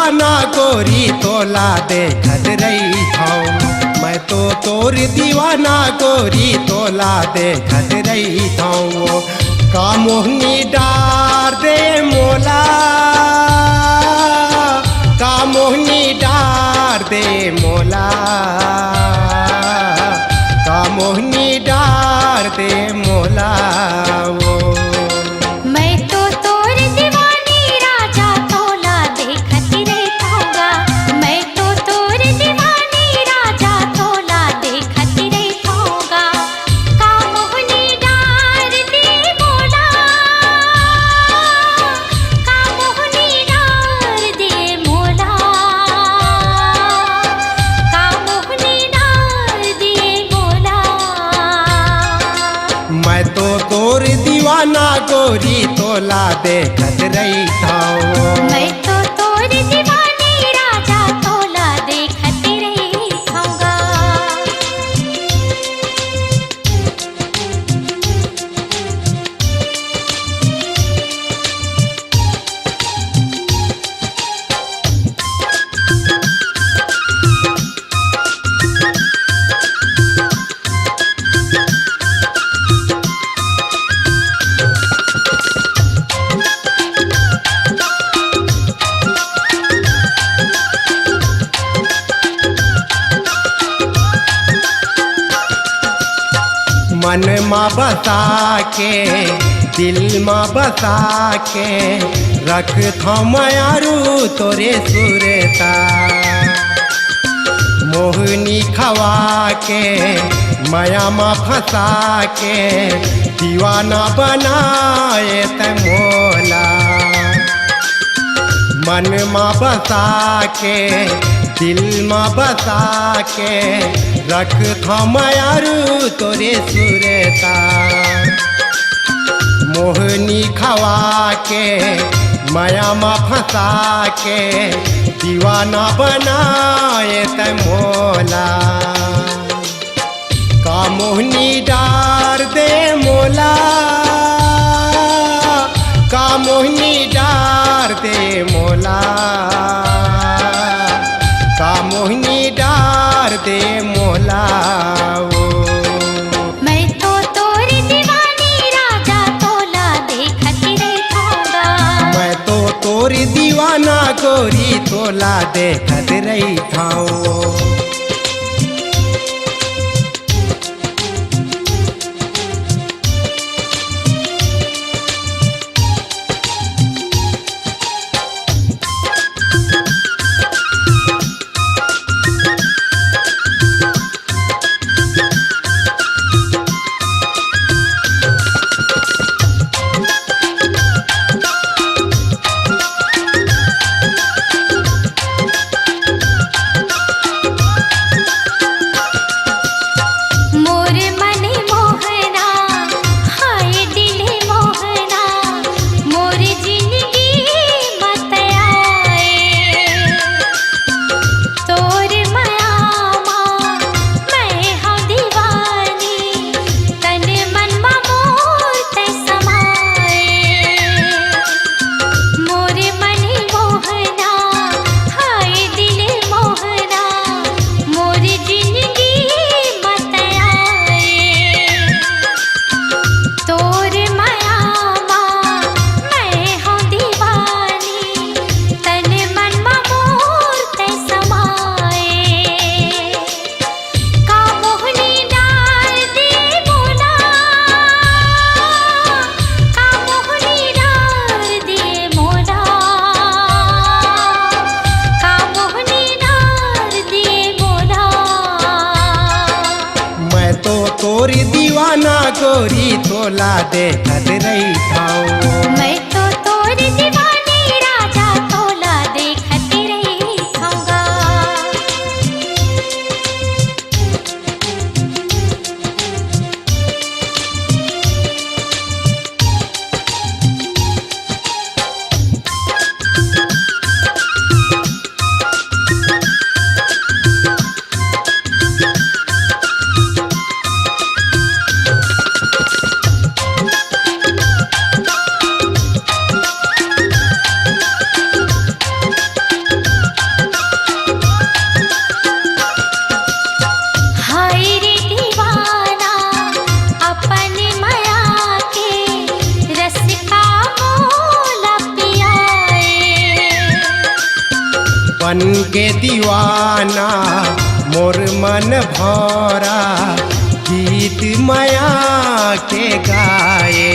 दीवाना गोरी तोला देखत रही थाऊं। मैं तो तोर दीवाना गोरी तोला देखत रही थाऊं। का मोहनी डार दे मोला, का मोहनी डार दे मोला, का मोहनी डार दे मोला। मैं तो तोर दीवाना गोरी तोला देखत रही थाऊं। मैं तो तोर दीवानी राजा तोला देखत रही थाऊंगा। मन माँ बसा के दिल माँ बसा के रख था मायारू तोरे सुरता। मोहनी खवा के माया माँ फंसा के दीवाना बनाए ते मोला। मन माँ बसा के दिल माँ बसा के रख था मायारू तोरे सुरता। मोहनी खवा के माया माँ फंसा के दीवाना बनाए ते मोला। का मोहनी डार दे मोला, का मोहनी डार दे मोला, का मोहनी डार दे मोला। मैं तो तोर दीवानी राजा तोला देखत रही थाऊंगा। मैं तो तोर दीवाना गोरी तोला देखत रही थाऊं। तोरी दीवाना गोरी तोला देखत रही थाऊं। मैं तो तोर दीवानी राजा तोला देखत रही थाऊंगा। बन के दीवाना मोर मन भौरा गीत माया के गाए।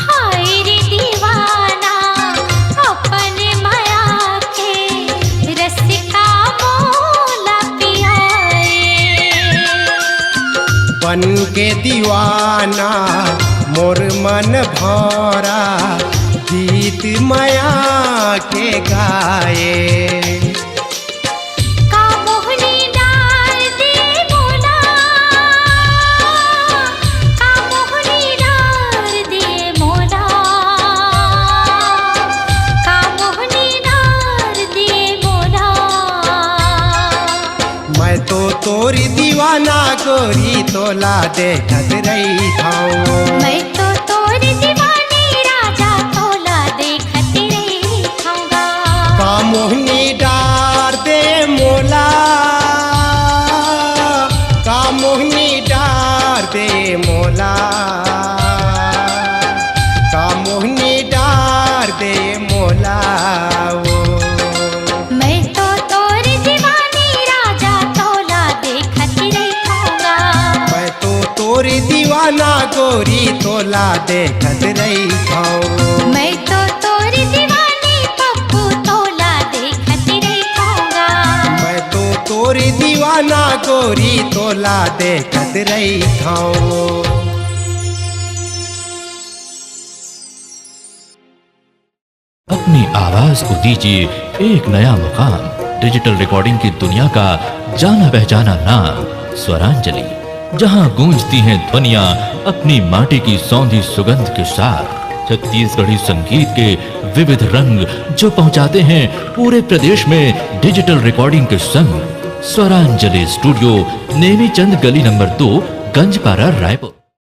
हाय रे दीवाना अपन माया के रस का मोला पियाए। बन के दीवाना मोर मन भौरा गीत माया के गाए। का मोहनी डाल दे मोला, का मोहनी डाल दे मोला, का मोहनी डाल दे मोला। मैं तो तोरी दीवाना गोरी तोला देखत रही थाऊं। मैं तो तोरी दीवानी राजा तोला देखत रही थाऊंगा। का मोहनी डार दे मोला, का मोहनी डार दे मोला, का मोहनी डार दे मोला वो। मैं तो तोरी दीवानी राजा तोला देखत रही थाऊंगा। मैं तो तोरी दीवाना गोरी तोला देखत रही थाऊं। मैं तो तोरी दीवानी पप्पू तोला देखत रही थाऊंगा। मैं तो तोरी दीवाना गोरी तोला देखत रही थाऊं। अपनी आवाज को दीजिए एक नया मुकाम। डिजिटल रिकॉर्डिंग की दुनिया का जाना पहचाना नाम स्वरांजलि, जहां गूंजती हैं ध्वनियां अपनी माटी की सौंधी सुगंध के साथ। छत्तीसगढ़ी संगीत के विविध रंग जो पहुंचाते हैं पूरे प्रदेश में डिजिटल रिकॉर्डिंग के संग। स्वरांजलि स्टूडियो, नेमी चंद गली नंबर 2, गंजपारा, रायपुर।